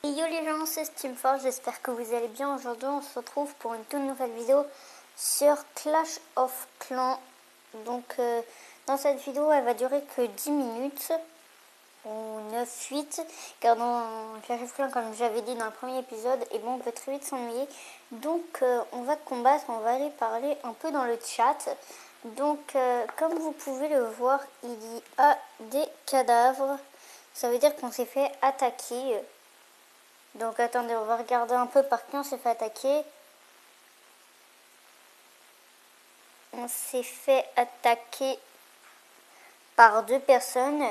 Et yo les gens, c'est Steamforce, j'espère que vous allez bien. Aujourd'hui on se retrouve pour une toute nouvelle vidéo sur Clash of Clans. Donc dans cette vidéo elle va durer que 10 minutes ou 9-8, car dans Clash of Clans, comme j'avais dit dans le premier épisode, et bon, on peut très vite s'ennuyer. Donc on va combattre, on va aller parler un peu dans le chat. Donc comme vous pouvez le voir, il y a des cadavres, ça veut dire qu'on s'est fait attaquer. Donc attendez, on va regarder un peu par qui on s'est fait attaquer. On s'est fait attaquer par deux personnes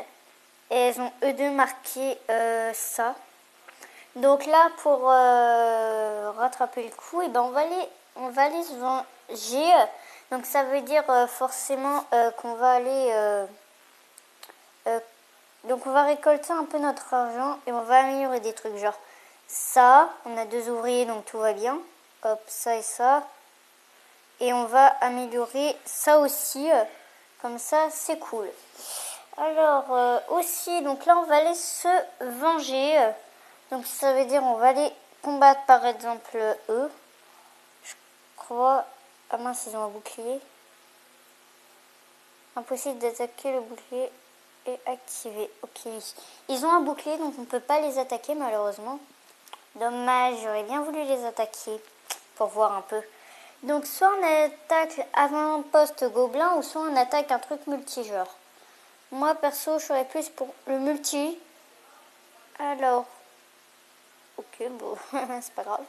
et elles ont eux deux marqué ça. Donc là pour rattraper le coup, et ben on va aller se venger. Donc ça veut dire forcément qu'on va aller donc on va récolter un peu notre argent et on va améliorer des trucs genre ça, on a deux ouvriers donc tout va bien. Hop, ça et ça. Et on va améliorer ça aussi. Comme ça, c'est cool. Alors, aussi, donc là, on va aller se venger. Donc ça veut dire on va aller combattre par exemple eux. Je crois... Ah mince, ils ont un bouclier. Impossible d'attaquer, le bouclier est activé. Ok. Ils ont un bouclier donc on ne peut pas les attaquer malheureusement. Dommage, j'aurais bien voulu les attaquer pour voir un peu. Donc soit on attaque avant-poste gobelin ou soit on attaque un truc multijoueur. Moi perso je serais plus pour le multi. Alors, ok bon, c'est pas grave.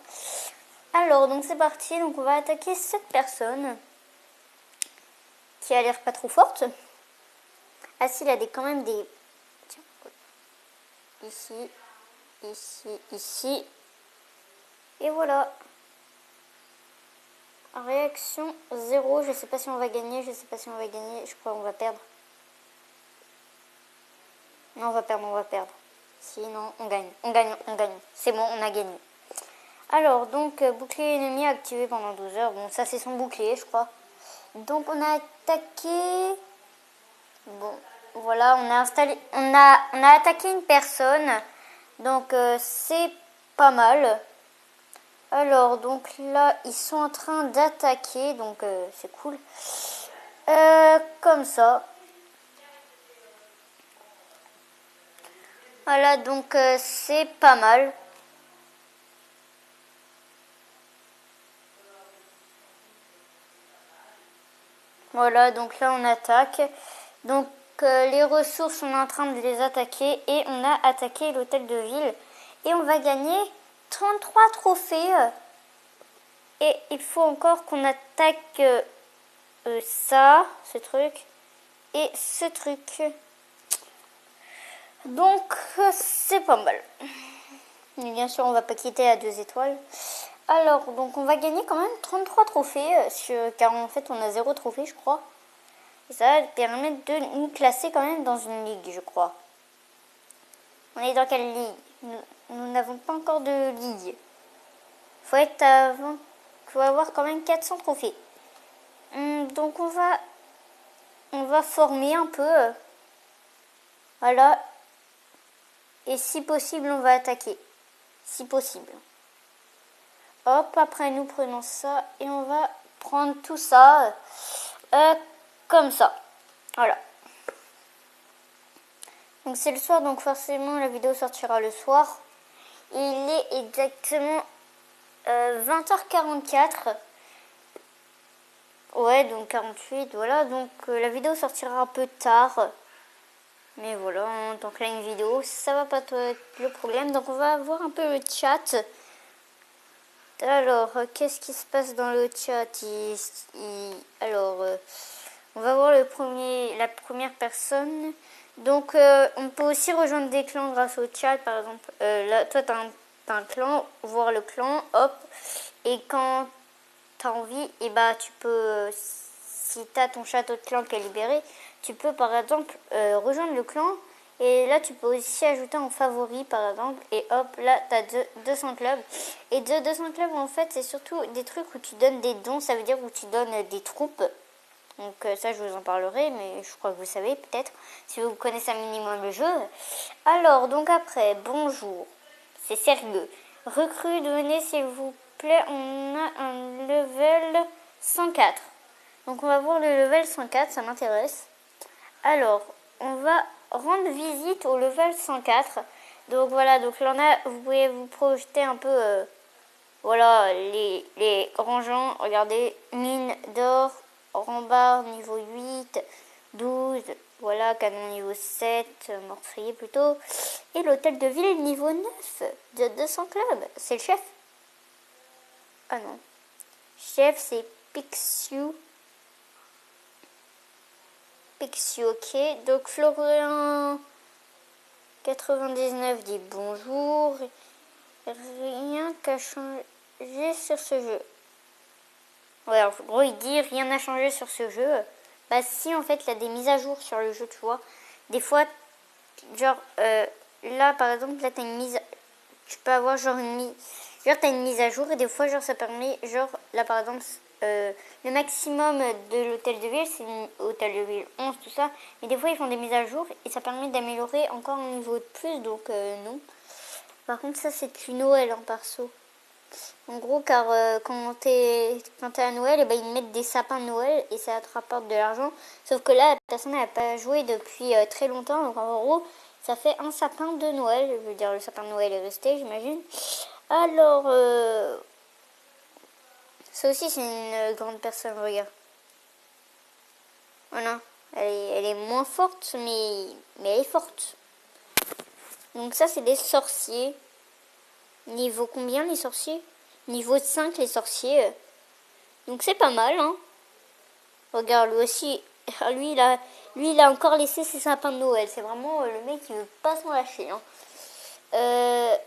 Alors donc c'est parti, donc on va attaquer cette personne qui a l'air pas trop forte. Ah si, il a quand même des... Tiens, ici, ici, ici. Et voilà. Réaction 0. Je sais pas si on va gagner. Je sais pas si on va gagner. Je crois qu'on va perdre. Non, on va perdre, on va perdre. Sinon, on gagne. On gagne, on gagne. C'est bon, on a gagné. Alors, donc, bouclier ennemi activé pendant 12 heures. Bon, ça, c'est son bouclier, je crois. Donc, on a attaqué... Bon, voilà, on a installé... On a attaqué une personne. Donc, c'est pas mal. Alors, donc là, ils sont en train d'attaquer. Donc, c'est cool. Comme ça. Voilà, donc c'est pas mal. Voilà, donc là on attaque. Donc les ressources, on est en train de les attaquer et on a attaqué l'hôtel de ville. Et on va gagner 33 trophées. Et il faut encore qu'on attaque ça, ce truc, et ce truc. Donc c'est pas mal. Mais bien sûr, on va pas quitter à 2 étoiles. Alors, donc on va gagner quand même 33 trophées, car en fait on a 0 trophée, je crois. Et ça va permettre de nous classer quand même dans une ligue, je crois. On est dans quelle ligue? Nous n'avons pas encore de ligue. Faut être avant, faut avoir quand même 400 trophées. Donc on va former un peu. Voilà. Et si possible, on va attaquer. Si possible. Hop, après nous prenons ça et on va prendre tout ça comme ça. Voilà. Donc c'est le soir, donc forcément la vidéo sortira le soir. Il est exactement 20h44. Ouais, donc 48, voilà. Donc la vidéo sortira un peu tard. Mais voilà, en tant que là une vidéo, ça va pas être le problème. Donc on va voir un peu le chat. Alors, qu'est-ce qui se passe dans le chat? Alors, on va voir la première personne. Donc, on peut aussi rejoindre des clans grâce au chat, par exemple. Là, toi, t'as un clan, voir le clan, hop. Et quand t'as envie, et bah, tu peux, si t'as ton château de clan qui est libéré, tu peux, par exemple, rejoindre le clan. Et là, tu peux aussi ajouter en favori, par exemple. Et hop, là, tu as 200 clubs. Et 200 clubs, en fait, c'est surtout des trucs où tu donnes des dons. Ça veut dire où tu donnes des troupes. Donc ça, je vous en parlerai. Mais je crois que vous savez, peut-être, si vous connaissez un minimum le jeu. Alors, donc après, bonjour. C'est sérieux. Recrue, devenez s'il vous plaît, on a un level 104. Donc on va voir le level 104, ça m'intéresse. Alors, on va rendre visite au level 104. Donc voilà, donc là on a, vous pouvez vous projeter un peu, voilà, les grands gens. Regardez, mine d'or, rambarde niveau 8, 12, voilà, canon niveau 7, meurtrier plutôt. Et l'hôtel de ville niveau 9 de 200 clubs. C'est le chef. Ah non. Chef, c'est Pixiu. Pixiu, ok. Donc Florian 99 dit bonjour. Rien qu'à changer sur ce jeu. Ouais, en gros, il dit rien n'a changé sur ce jeu. Bah si, en fait, il y a des mises à jour sur le jeu, tu vois. Des fois, genre, là, par exemple, là, t'as une mise... Tu peux avoir, genre, une mise... Genre, t'as une mise à jour et des fois, genre, ça permet... Genre, là, par exemple, le maximum de l'hôtel de ville, c'est l'hôtel de ville 11, tout ça. Mais des fois, ils font des mises à jour et ça permet d'améliorer encore un niveau de plus, donc non. Par contre, ça, c'est une Noël en perso. En gros, car quand t'es à Noël, et ben, ils mettent des sapins de Noël et ça te rapporte de l'argent. Sauf que là, la personne n'a pas joué depuis très longtemps. Donc en gros, ça fait un sapin de Noël. Je veux dire, le sapin de Noël est resté, j'imagine. Alors, ça aussi, c'est une grande personne, regarde. Voilà. Elle est moins forte, mais elle est forte. Donc ça, c'est des sorciers. Niveau combien, les sorciers? Niveau 5, les sorciers. Donc c'est pas mal, hein. Regarde, lui aussi, lui il a encore laissé ses sapins de Noël. C'est vraiment le mec qui veut pas s'en lâcher, hein.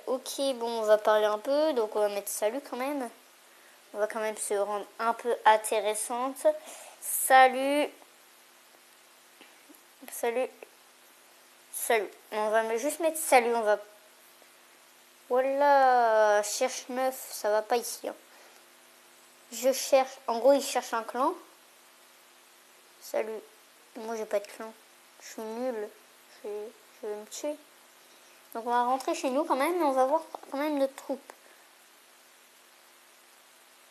Ok, bon, on va parler un peu. Donc on va mettre salut quand même. On va quand même se rendre un peu intéressante. Salut. Salut. Salut. On va juste mettre salut. On va... Voilà. Cherche meuf. Ça va pas ici, hein. Je cherche... En gros, il cherche un clan. Salut. Moi, j'ai pas de clan. Je suis nulle. Je vais me tuer. Donc, on va rentrer chez nous quand même. Mais on va voir quand même notre troupe.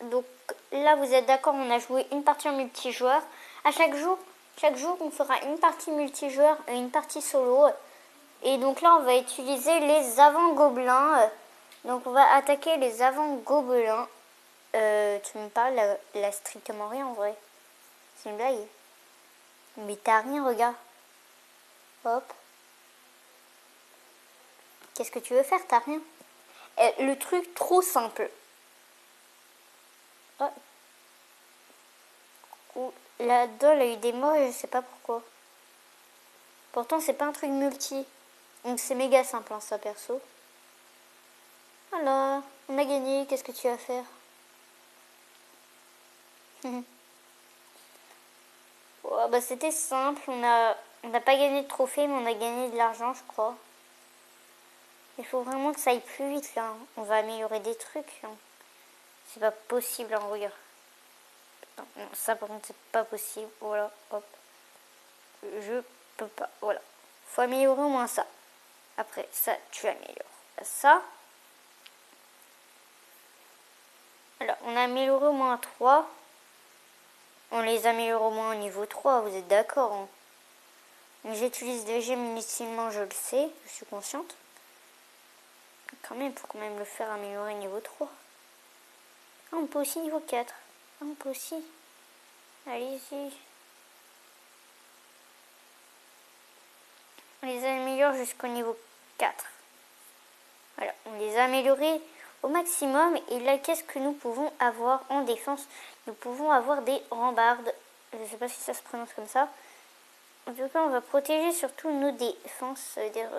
Donc, là, vous êtes d'accord, on a joué une partie en multijoueur. À chaque jour, on fera une partie multijoueur et une partie solo. Et donc là, on va utiliser les avant-gobelins. Donc, on va attaquer les avant-gobelins. Tu me parles, là, strictement rien en vrai. C'est une blague. Mais t'as rien, regarde. Hop. Qu'est-ce que tu veux faire? T'as rien. Le truc trop simple. Oh. La doll a eu des morts et je sais pas pourquoi. Pourtant, c'est pas un truc multi. Donc c'est méga simple, hein, ça, perso. Voilà. On a gagné. Qu'est-ce que tu vas faire? Oh, bah, c'était simple. On n'a pas gagné de trophée, mais on a gagné de l'argent, je crois. Il faut vraiment que ça aille plus vite, là. On va améliorer des trucs. Hein. C'est pas possible, hein, regarde. Non, ça, par contre, c'est pas possible. Voilà, hop. Je peux pas. Voilà. Faut améliorer au moins ça. Après, ça, tu améliores. Ça. Alors, on a amélioré au moins 3. On les améliore au moins au niveau 3, vous êtes d'accord, hein? J'utilise des gemmes inutilement, je le sais, je suis consciente. Quand même, il faut quand même le faire améliorer niveau 3. Ah, on peut aussi niveau 4. Ah, on peut aussi. Allez-y. On les améliore jusqu'au niveau 4. Voilà, on les a améliorés au maximum. Et là, qu'est-ce que nous pouvons avoir en défense? Nous pouvons avoir des rambardes. Je ne sais pas si ça se prononce comme ça. En tout cas, on va protéger surtout nos défenses. Ça veut dire...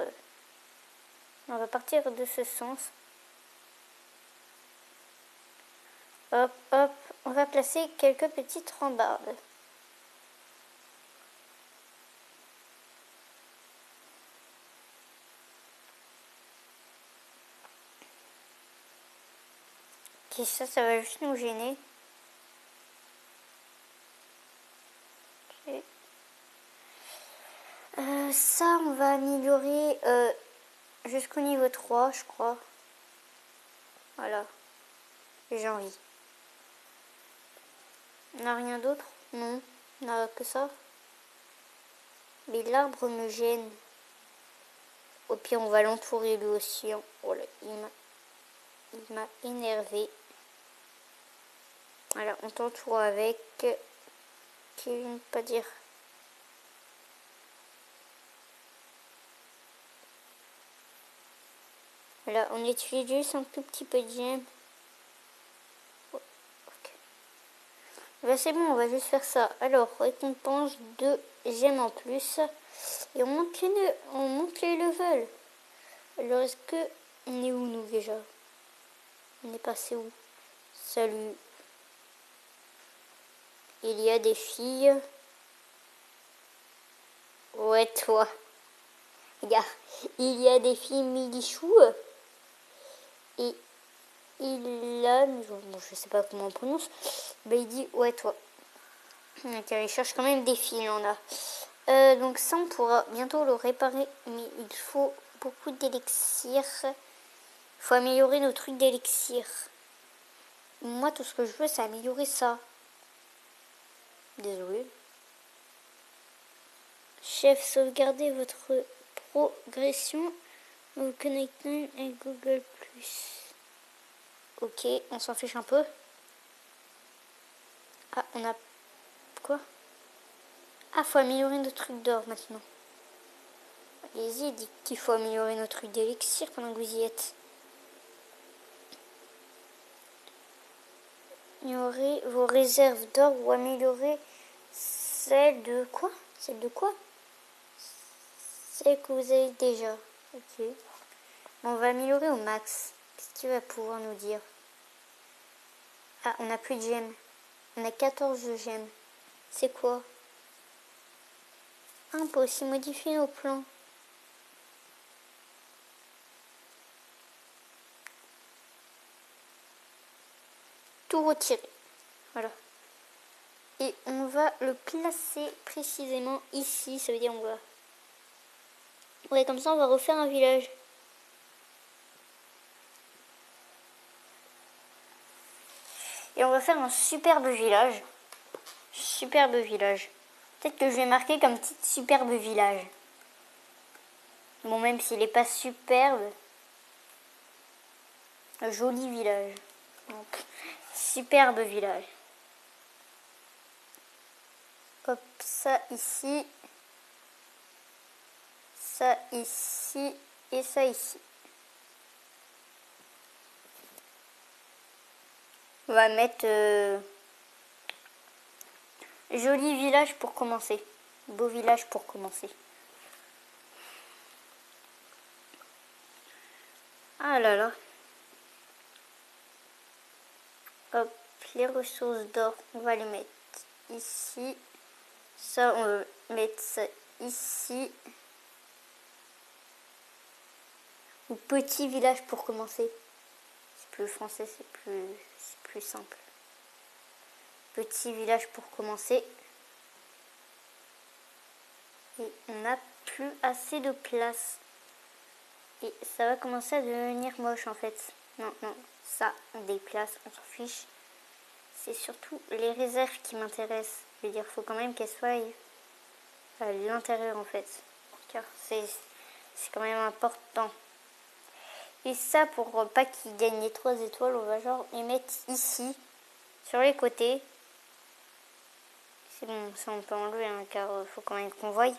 on va partir de ce sens. Hop, hop. On va placer quelques petites rambardes. Ok, ça va juste nous gêner. Okay. Ça, on va améliorer jusqu'au niveau 3, je crois. Voilà. J'ai envie. On n'a rien d'autre? Non. On n'a que ça. Mais l'arbre me gêne. Au pire, on va l'entourer lui aussi. Oh là, il m'a énervé. Voilà, on t'entoure avec... Kevin, pas dire. Voilà, on utilise juste un tout petit peu de gemmes. Oh, okay. Là, c'est bon, on va juste faire ça. Alors, récompense de gemmes en plus. Et on monte les levels. Alors, est-ce que... On est où, nous, déjà? On est passé où? Salut. Il y a des filles. Ouais, toi. Regarde, il y a des filles milichou. Et il a... Bon, je sais pas comment on prononce. Mais il dit, ouais, toi. Ok, il cherche quand même des filles, on a. Donc ça, on pourra bientôt le réparer. Mais il faut beaucoup d'élixir. Il faut améliorer nos trucs d'élixir. Moi, tout ce que je veux, c'est améliorer ça. Désolé. Chef, sauvegardez votre progression au connectant et Google+. Ok, on s'en fiche un peu. Ah, on a... Quoi? Ah, faut améliorer nos trucs d'or maintenant. Allez-y, dit qu'il faut améliorer nos trucs d'élixir pendant que vous y êtes. Améliorer vos réserves d'or ou améliorer celle de quoi? Celle de quoi? Celle que vous avez déjà. Ok. Bon, on va améliorer au max. Qu'est-ce qu'il va pouvoir nous dire? Ah, on n'a plus de gemmes. On a 14 gemmes. C'est quoi? Ah, on peut aussi modifier nos plans. Tout retirer. Voilà. Et on va le placer précisément ici. Ça veut dire on va... Ouais, comme ça on va refaire un village. Et on va faire un superbe village. Superbe village. Peut-être que je vais marquer comme petit superbe village. Bon, même s'il n'est pas superbe. Un joli village. Donc, superbe village. Hop, ça ici. Ça ici. Et ça ici. On va mettre... joli village pour commencer. Beau village pour commencer. Ah là là. Hop, les ressources d'or, on va les mettre ici. Ça, on va mettre ça ici. Ou petit village pour commencer. C'est plus français, c'est plus simple. Petit village pour commencer. Et on n'a plus assez de place. Et ça va commencer à devenir moche en fait. Non, non, ça, on déplace, on s'en fiche. C'est surtout les réserves qui m'intéressent. Je veux dire, il faut quand même qu'elles soient à l'intérieur en fait. Car c'est quand même important. Et ça, pour pas qu'ils gagnent les 3 étoiles, on va genre les mettre ici, sur les côtés. C'est bon, ça on peut enlever, hein, car faut quand même qu'on voie.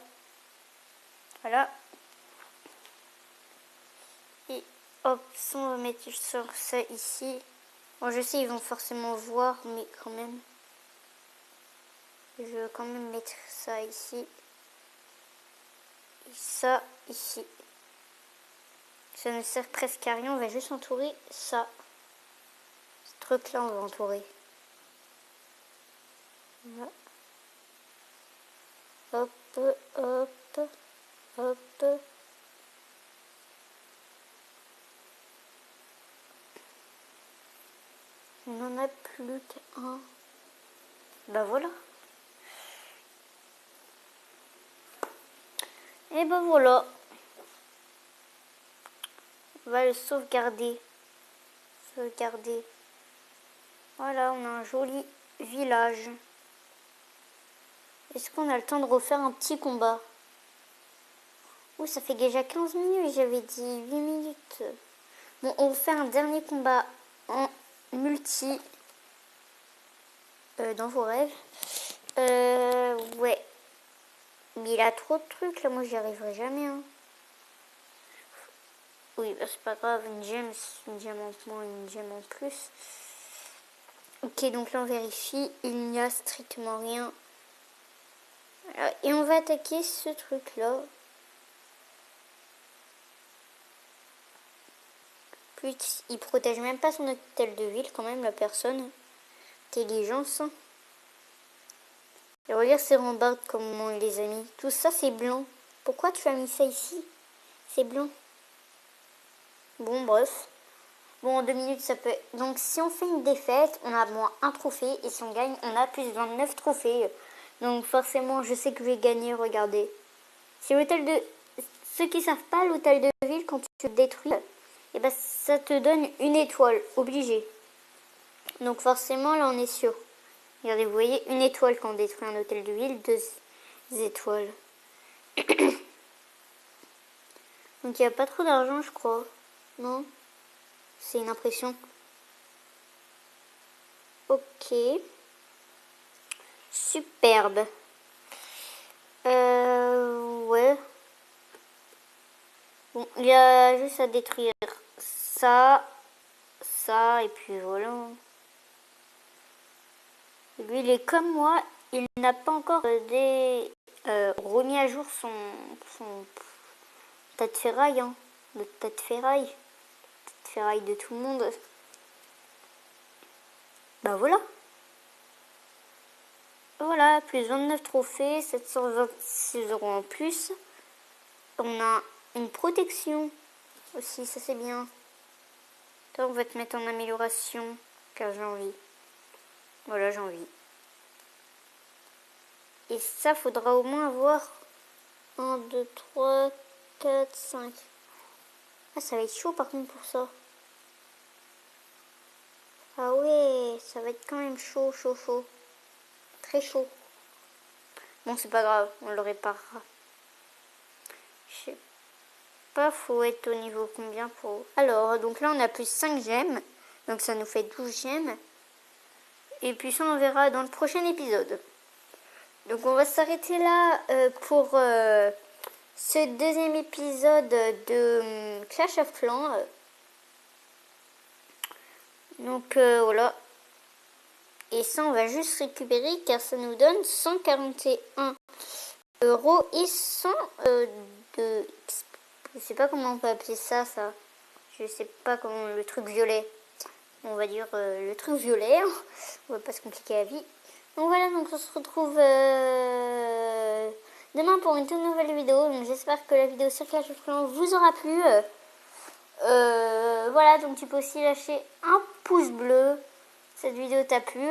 Voilà. Et hop, ça on va mettre sur ça ici. Bon, je sais, ils vont forcément voir, mais quand même. Je vais quand même mettre ça ici. Et ça ici. Ça ne sert presque à rien, on va juste entourer ça. Ce truc-là, on va entourer. Voilà. Hop, hop, hop. On n'en a plus qu'un. Bah voilà. Et ben voilà. On va le sauvegarder. Regardez. Voilà, on a un joli village. Est-ce qu'on a le temps de refaire un petit combat? Ouh, ça fait déjà 15 minutes, j'avais dit 8 minutes. Bon, on fait un dernier combat en multi dans vos rêves. Ouais. Mais il a trop de trucs, là, moi j'y arriverai jamais. Hein. Oui, bah, c'est pas grave, une gemme en moins, une gemme en plus. Ok, donc là on vérifie, il n'y a strictement rien. Voilà. Et on va attaquer ce truc-là. Puis il protège même pas son hôtel de ville, quand même, la personne. Intelligence. Et regarde ces rambardes, comment il les a mis. Tout ça, c'est blanc. Pourquoi tu as mis ça ici? C'est blanc. Bon, bref. Bon, en 2 minutes, ça peut... Donc, si on fait une défaite, on a moins un trophée. Et si on gagne, on a plus 29 trophées. Donc, forcément, je sais que je vais gagner. Regardez. C'est l'hôtel de... Ceux qui savent pas, l'hôtel de ville, quand tu le détruis, et ben, ça te donne une étoile. Obligé. Donc, forcément, là, on est sûr. Regardez, vous voyez, une étoile quand on détruit un hôtel de ville. 2 étoiles. Donc, il n'y a pas trop d'argent, je crois. Non? C'est une impression. Ok. Superbe. Ouais. Bon, il y a juste à détruire ça, ça, et puis voilà. Lui, il est comme moi. Il n'a pas encore remis à jour son tas de ferraille. Hein. Le tas de ferraille. Le tas de ferraille de tout le monde. Bah voilà. Voilà, plus 29 trophées, 726 € en plus. On a une protection aussi, ça c'est bien. Toi, on va te mettre en amélioration, car j'ai envie. Voilà, j'ai envie. Et ça, faudra au moins avoir 1, 2, 3, 4, 5. Ah, ça va être chaud par contre pour ça. Ah ouais, ça va être quand même chaud, chaud, chaud. Très chaud. Bon, c'est pas grave, on le réparera. Je sais pas, faut être au niveau combien pour... Alors, donc là, on a plus 5 gemmes. Donc ça nous fait 12 gemmes. Et puis ça, on verra dans le prochain épisode. Donc on va s'arrêter là pour ce deuxième épisode de Clash of Clans. Donc voilà. Et ça, on va juste récupérer car ça nous donne 141 € et 100 de... Je sais pas comment on peut appeler ça. Je sais pas comment... Le truc violet. On va dire le truc violet. Hein. On va pas se compliquer la vie. Donc voilà, donc on se retrouve demain pour une toute nouvelle vidéo. Donc j'espère que la vidéo sur Clash of Clans vous aura plu. Voilà, donc tu peux aussi lâcher un pouce bleu. Cette vidéo t'a plu.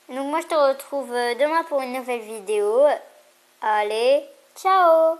Donc moi je te retrouve demain pour une nouvelle vidéo. Allez, ciao!